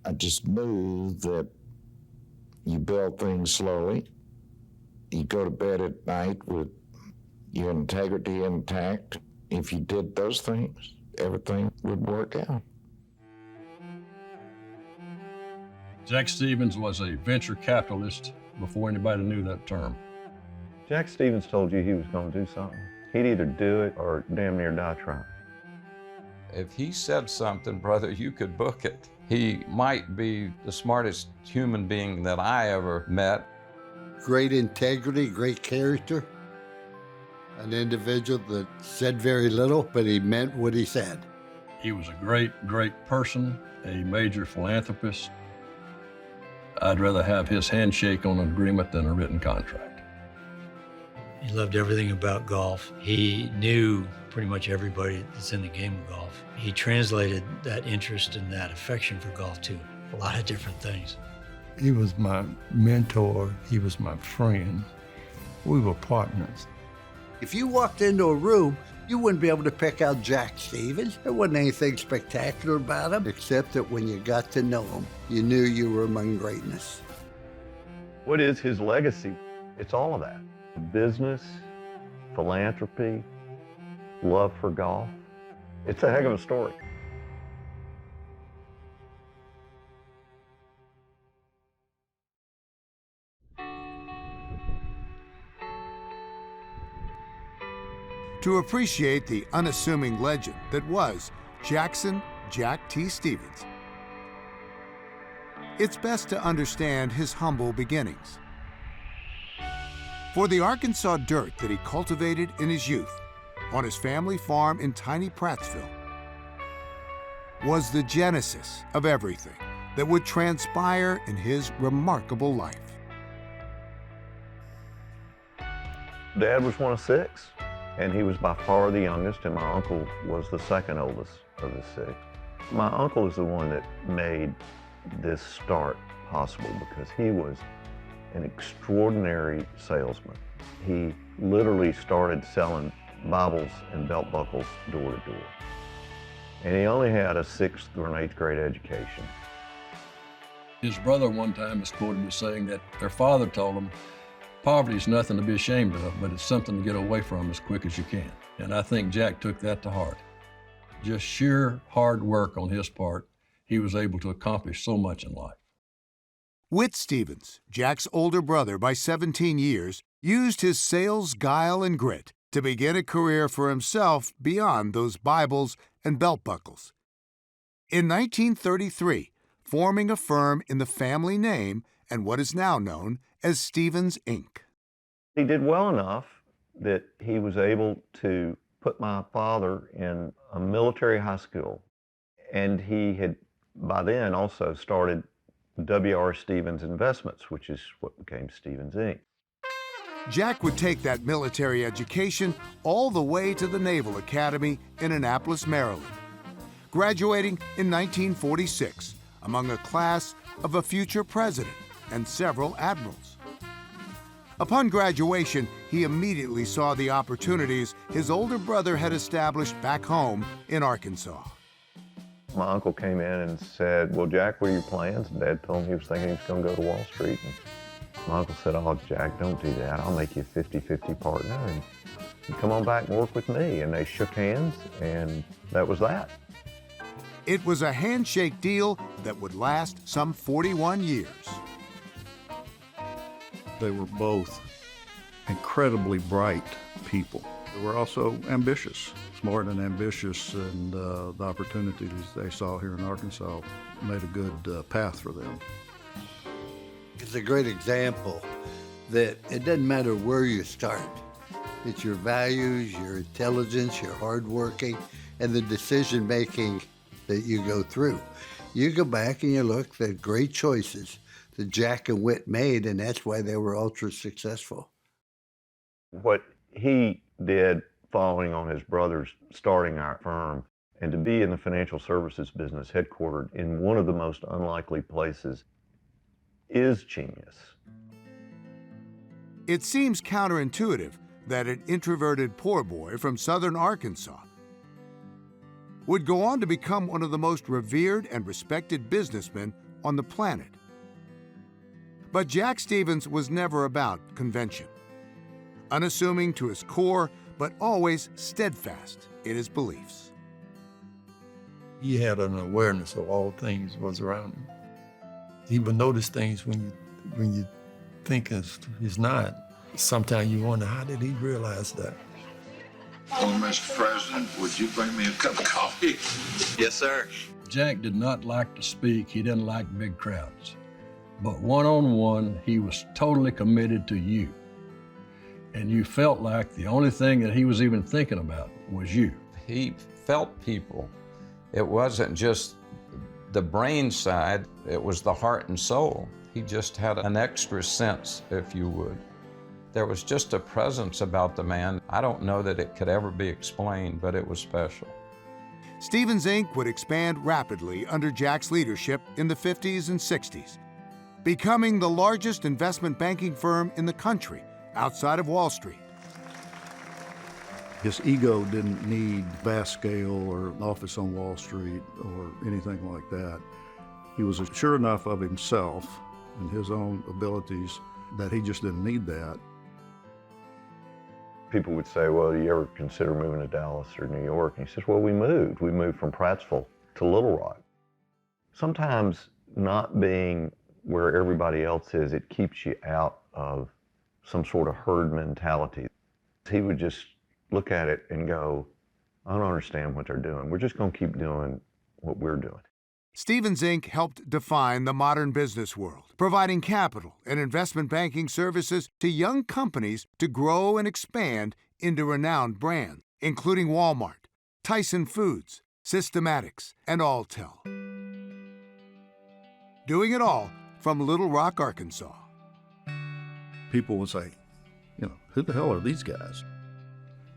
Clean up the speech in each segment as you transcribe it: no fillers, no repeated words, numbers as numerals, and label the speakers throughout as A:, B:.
A: I just knew that you build things slowly. You go to bed at night with your integrity intact. If you did those things, everything would work out.
B: Jack Stevens was a venture capitalist before anybody knew that term.
C: Jack Stevens told you he was going to do something. He'd either do it or damn near die trying.
D: If he said something, brother, you could book it. He might be the smartest human being that I ever met.
E: Great integrity, great character. An individual that said very little, but he meant what he said.
B: He was a great, great person, a major philanthropist. I'd rather have his handshake on an agreement than a written contract.
F: He loved everything about golf. He knew pretty much everybody that's in the game of golf. He translated that interest and that affection for golf to a lot of different things.
G: He was my mentor. He was my friend. We were partners.
E: If you walked into a room, you wouldn't be able to pick out Jack Stevens. There wasn't anything spectacular about him, except that when you got to know him, you knew you were among greatness.
C: What is his legacy? It's all of that. Business, philanthropy, love for golf. It's a heck of a story.
H: To appreciate the unassuming legend that was Jackson Jack T. Stevens, it's best to understand his humble beginnings. For the Arkansas dirt that he cultivated in his youth on his family farm in tiny Prattsville was the genesis of everything that would transpire in his remarkable life.
C: Dad was one of 6, and he was by far the youngest, and my uncle was the second oldest of the 6. My uncle is the one that made this start possible because he was an extraordinary salesman. He literally started selling Bibles and belt buckles door to door. And he only had a 6th or an 8th grade education.
B: His brother one time is quoted as saying that their father told them, poverty is nothing to be ashamed of, but it's something to get away from as quick as you can. And I think Jack took that to heart. Just sheer hard work on his part, he was able to accomplish so much in life.
H: Whit Stevens, Jack's older brother by 17 years, used his sales guile and grit to begin a career for himself beyond those Bibles and belt buckles. In 1933, forming a firm in the family name and what is now known as Stevens, Inc.
C: He did well enough that he was able to put my father in a military high school, and he had by then also started W.R. Stevens Investments, which is what became Stevens, Inc.
H: Jack would take that military education all the way to the Naval Academy in Annapolis, Maryland, graduating in 1946 among a class of a future president and several admirals. Upon graduation, he immediately saw the opportunities his older brother had established back home in Arkansas.
C: My uncle came in and said, well, Jack, what are your plans? And Dad told him he was thinking he was going to go to Wall Street. And my uncle said, oh, Jack, don't do that. I'll make you a 50-50 partner, and you come on back and work with me. And they shook hands, and that was that.
H: It was a handshake deal that would last some 41 years.
I: They were both incredibly bright people. They were also ambitious, smart and ambitious, and the opportunities they saw here in Arkansas made a good path for them.
E: It's a great example that it doesn't matter where you start. It's your values, your intelligence, your hard working, and the decision making that you go through. You go back and you look at great choices that Jack and Whit made, and that's why they were ultra successful.
C: What he did following on his brother's starting our firm, and to be in the financial services business headquartered in one of the most unlikely places, is genius.
H: It seems counterintuitive that an introverted poor boy from southern Arkansas would go on to become one of the most revered and respected businessmen on the planet. But Jack Stevens was never about convention. Unassuming to his core, but always steadfast in his beliefs.
G: He had an awareness of all things was around him. He would notice things when you think it's not. Sometimes you wonder, how did he realize that?
J: Oh, Mr. President, would you bring me a cup of coffee?
K: Yes, sir.
B: Jack did not like to speak. He didn't like big crowds. But one-on-one, he was totally committed to you. And you felt like the only thing that he was even thinking about was you.
D: He felt people. It wasn't just the brain side, it was the heart and soul. He just had an extra sense, if you would. There was just a presence about the man. I don't know that it could ever be explained, but it was special.
H: Stevens Inc. would expand rapidly under Jack's leadership in the 50s and 60s, becoming the largest investment banking firm in the country outside of Wall Street.
I: His ego didn't need vast scale or an office on Wall Street or anything like that. He was sure enough of himself and his own abilities that he just didn't need that.
C: People would say, well, do you ever consider moving to Dallas or New York? And he says, well, we moved. We moved from Prattsville to Little Rock. Sometimes not being where everybody else is, it keeps you out of some sort of herd mentality. He would just look at it and go, I don't understand what they're doing. We're just going to keep doing what we're doing.
H: Stevens Inc. helped define the modern business world, providing capital and investment banking services to young companies to grow and expand into renowned brands, including Walmart, Tyson Foods, Systematics, and Alltel. Doing it all from Little Rock, Arkansas.
I: People would say, who the hell are these guys?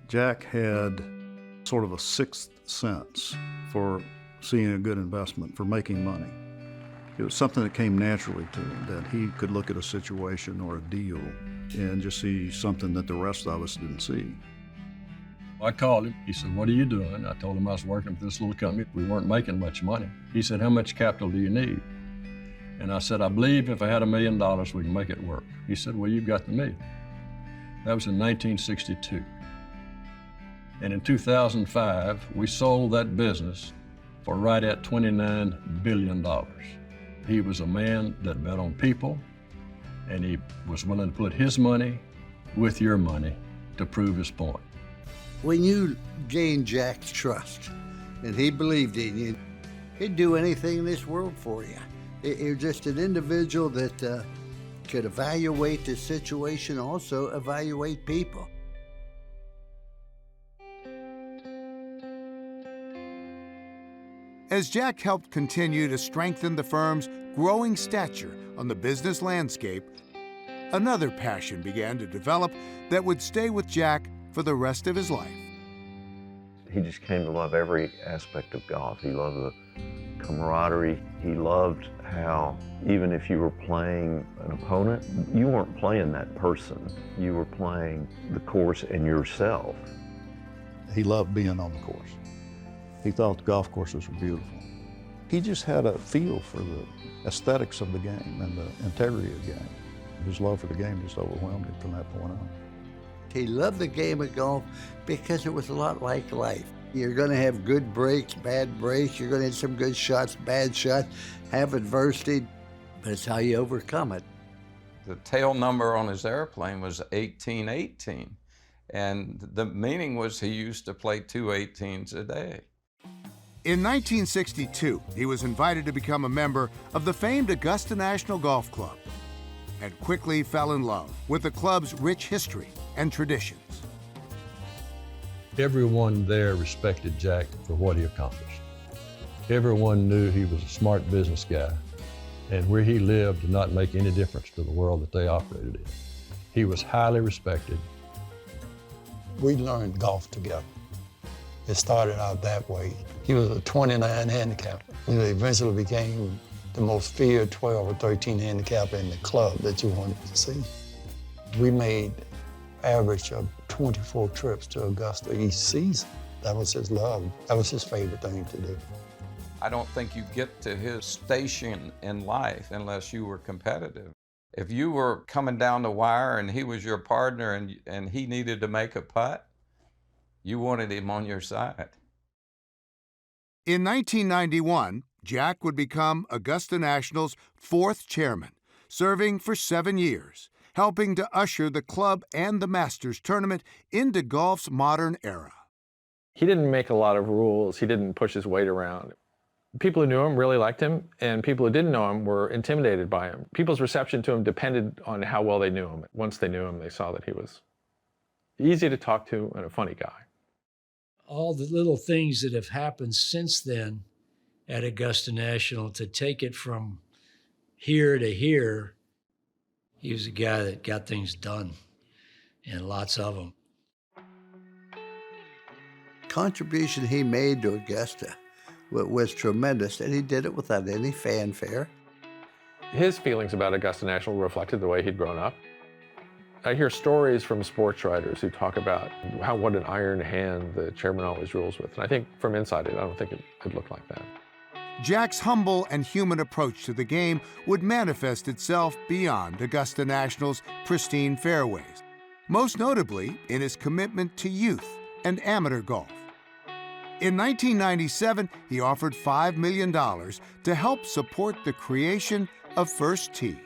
I: Jack had sort of a sixth sense for seeing a good investment, for making money. It was something that came naturally to him, that he could look at a situation or a deal and just see something that the rest of us didn't see.
B: I called him. He said, what are you doing? I told him I was working for this little company. We weren't making much money. He said, how much capital do you need? And I said, I believe if I had $1 million, we can make it work. He said, well, you've got the $1 million. That was in 1962. And in 2005, we sold that business for right at $29 billion. He was a man that bet on people, and he was willing to put his money with your money to prove his point.
E: When you gained Jack's trust and he believed in you, he'd do anything in this world for you. You're just an individual that could evaluate the situation, also evaluate people.
H: As Jack helped continue to strengthen the firm's growing stature on the business landscape, another passion began to develop that would stay with Jack for the rest of his life.
C: He just came to love every aspect of golf. He loved the camaraderie. He loved how even if you were playing an opponent, you weren't playing that person. You were playing the course and yourself.
I: He loved being on the course. He thought the golf courses were beautiful. He just had a feel for the aesthetics of the game and the integrity of the game. His love for the game just overwhelmed him from that point on.
E: He loved the game of golf because it was a lot like life. You're going to have good breaks, bad breaks. You're going to have some good shots, bad shots, have adversity, but it's how you overcome it.
D: The tail number on his airplane was 1818, and the meaning was he used to play 2 18s a day.
H: In 1962, he was invited to become a member of the famed Augusta National Golf Club and quickly fell in love with the club's rich history and traditions.
B: Everyone there respected Jack for what he accomplished. Everyone knew he was a smart business guy, and where he lived did not make any difference to the world that they operated in. He was highly respected.
L: We learned golf together. It started out that way. He was a 29 handicap. Eventually became the most feared 12 or 13 handicap in the club that you wanted to see. We made average of 24 trips to Augusta each season. That was his love. That was his favorite thing to do.
D: I don't think you get to his station in life unless you were competitive. If you were coming down the wire and he was your partner and he needed to make a putt, you wanted him on your side.
H: In 1991, Jack would become Augusta National's 4th chairman, serving for 7 years, helping to usher the club and the Masters tournament into golf's modern era.
K: He didn't make a lot of rules. He didn't push his weight around. People who knew him really liked him, and people who didn't know him were intimidated by him. People's reception to him depended on how well they knew him. Once they knew him, they saw that he was easy to talk to and a funny guy.
F: All the little things that have happened since then at Augusta National, to take it from here to here, he was a guy that got things done, and lots of them.
E: Contribution he made to Augusta was tremendous, and he did it without any fanfare.
K: His feelings about Augusta National reflected the way he'd grown up. I hear stories from sports writers who talk about what an iron hand the chairman always rules with. And I think from inside it, I don't think it looked like that.
H: Jack's humble and human approach to the game would manifest itself beyond Augusta National's pristine fairways, most notably in his commitment to youth and amateur golf. In 1997, he offered $5 million to help support the creation of First Tee.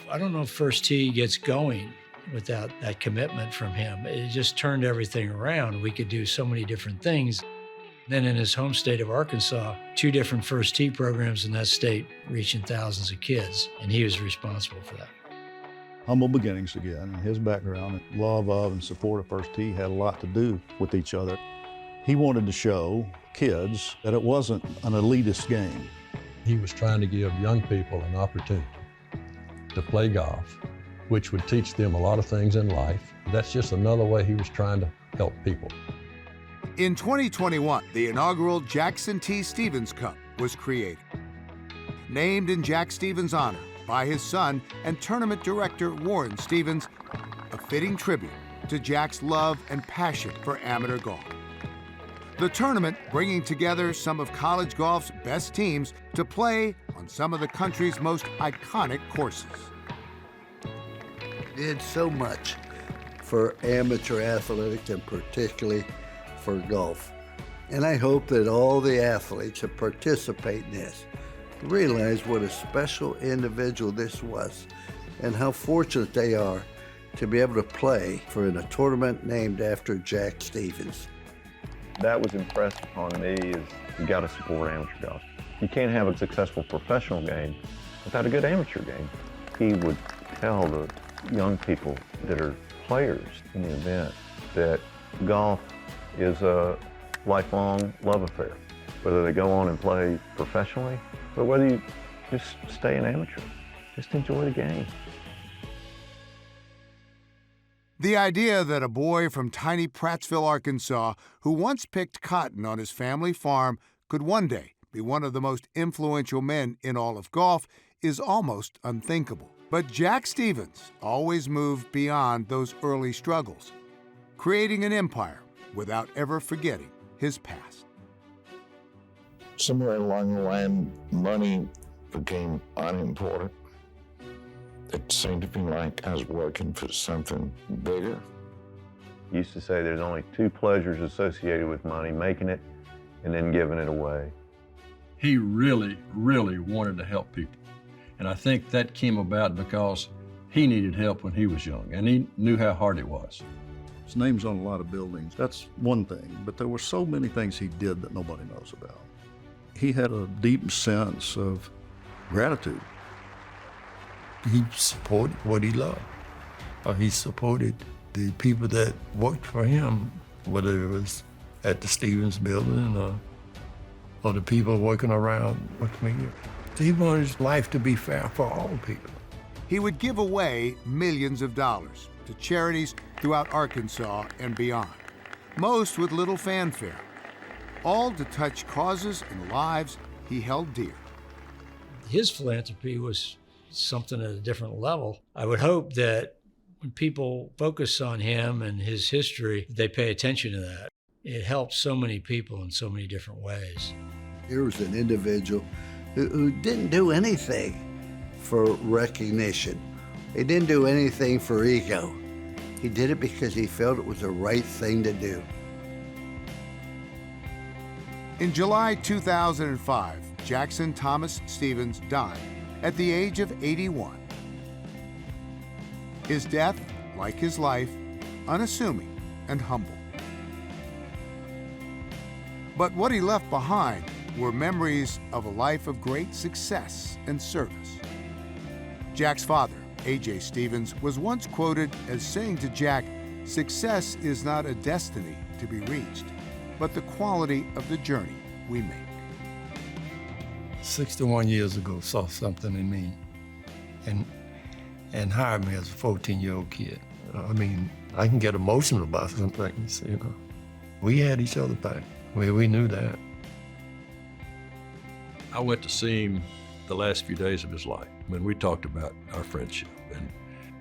F: I don't know if First Tee gets going without that commitment from him. It just turned everything around. We could do so many different things. Then in his home state of Arkansas, 2 different First Tee programs in that state reaching thousands of kids, and he was responsible for that.
I: Humble beginnings again, and his background, love of and support of First Tee had a lot to do with each other. He wanted to show kids that it wasn't an elitist game.
B: He was trying to give young people an opportunity to play golf, which would teach them a lot of things in life. That's just another way he was trying to help people.
H: In 2021, the inaugural Jackson T. Stevens Cup was created. Named in Jack Stevens' honor by his son and tournament director Warren Stevens, a fitting tribute to Jack's love and passion for amateur golf. The tournament bringing together some of college golf's best teams to play on some of the country's most iconic courses.
E: He did so much for amateur athletics and particularly for golf. And I hope that all the athletes that participate in this realize what a special individual this was and how fortunate they are to be able to play for in a tournament named after Jack Stevens.
C: That was impressed upon me is you got to support amateur golf. You can't have a successful professional game without a good amateur game. He would tell the young people that are players in the event that golf is a lifelong love affair, whether they go on and play professionally or whether you just stay an amateur. Just enjoy the game.
H: The idea that a boy from tiny Prattsville, Arkansas, who once picked cotton on his family farm, could one day be one of the most influential men in all of golf is almost unthinkable. But Jack Stevens always moved beyond those early struggles, creating an empire without ever forgetting his past.
A: Somewhere along the line, money became unimportant. It seemed to be like I was working for something bigger.
C: He used to say there's only 2 pleasures associated with money, making it and then giving it away.
B: He really, really wanted to help people. And I think that came about because he needed help when he was young, and he knew how hard it was.
I: His name's on a lot of buildings. That's one thing, but there were so many things he did that nobody knows about. He had a deep sense of gratitude.
G: He supported what he loved. He supported the people that worked for him, whether it was at the Stevens building or the people working around with me. He wanted his life to be fair for all people.
H: He would give away millions of dollars to charities throughout Arkansas and beyond, most with little fanfare, all to touch causes and lives he held dear.
F: His philanthropy was something at a different level. I would hope that when people focus on him and his history, they pay attention to that. It helps so many people in so many different ways.
E: Here was an individual who didn't do anything for recognition. He didn't do anything for ego. He did it because he felt it was the right thing to do.
H: In July 2005, Jackson Thomas Stevens died at the age of 81. His death, like his life, unassuming and humble. But what he left behind were memories of a life of great success and service. Jack's father, A.J. Stevens, was once quoted as saying to Jack, "Success is not a destiny to be reached, but the quality of the journey we make."
G: 61 years ago, saw something in me and hired me as a 14-year-old kid. I mean, I can get emotional about some things, you know. We had each other back. We knew that.
B: I went to see him the last few days of his life when we talked about our friendship. And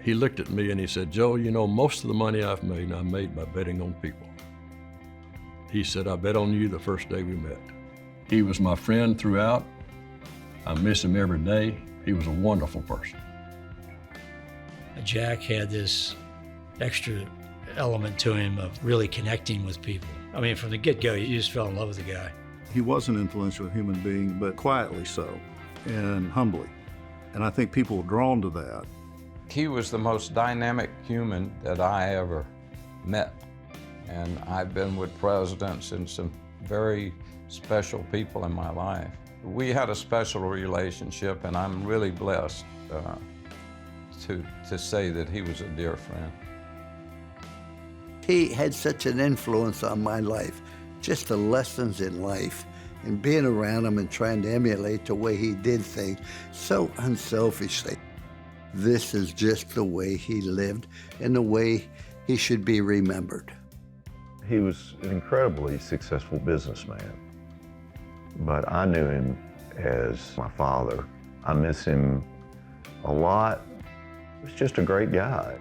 B: he looked at me and he said, "Joe, you know, most of the money I've made by betting on people." He said, "I bet on you the first day we met." He was my friend throughout. I miss him every day. He was a wonderful person.
F: Jack had this extra element to him of really connecting with people. I mean, from the get-go, you just fell in love with the guy.
I: He was an influential human being, but quietly so and humbly. And I think people were drawn to that.
D: He was the most dynamic human that I ever met. And I've been with presidents and some very special people in my life. We had a special relationship, and I'm really blessed to say that he was a dear friend.
E: He had such an influence on my life, just the lessons in life, and being around him and trying to emulate the way he did things so unselfishly. This is just the way he lived and the way he should be remembered.
C: He was an incredibly successful businessman, but I knew him as my father. I miss him a lot. He was just a great guy.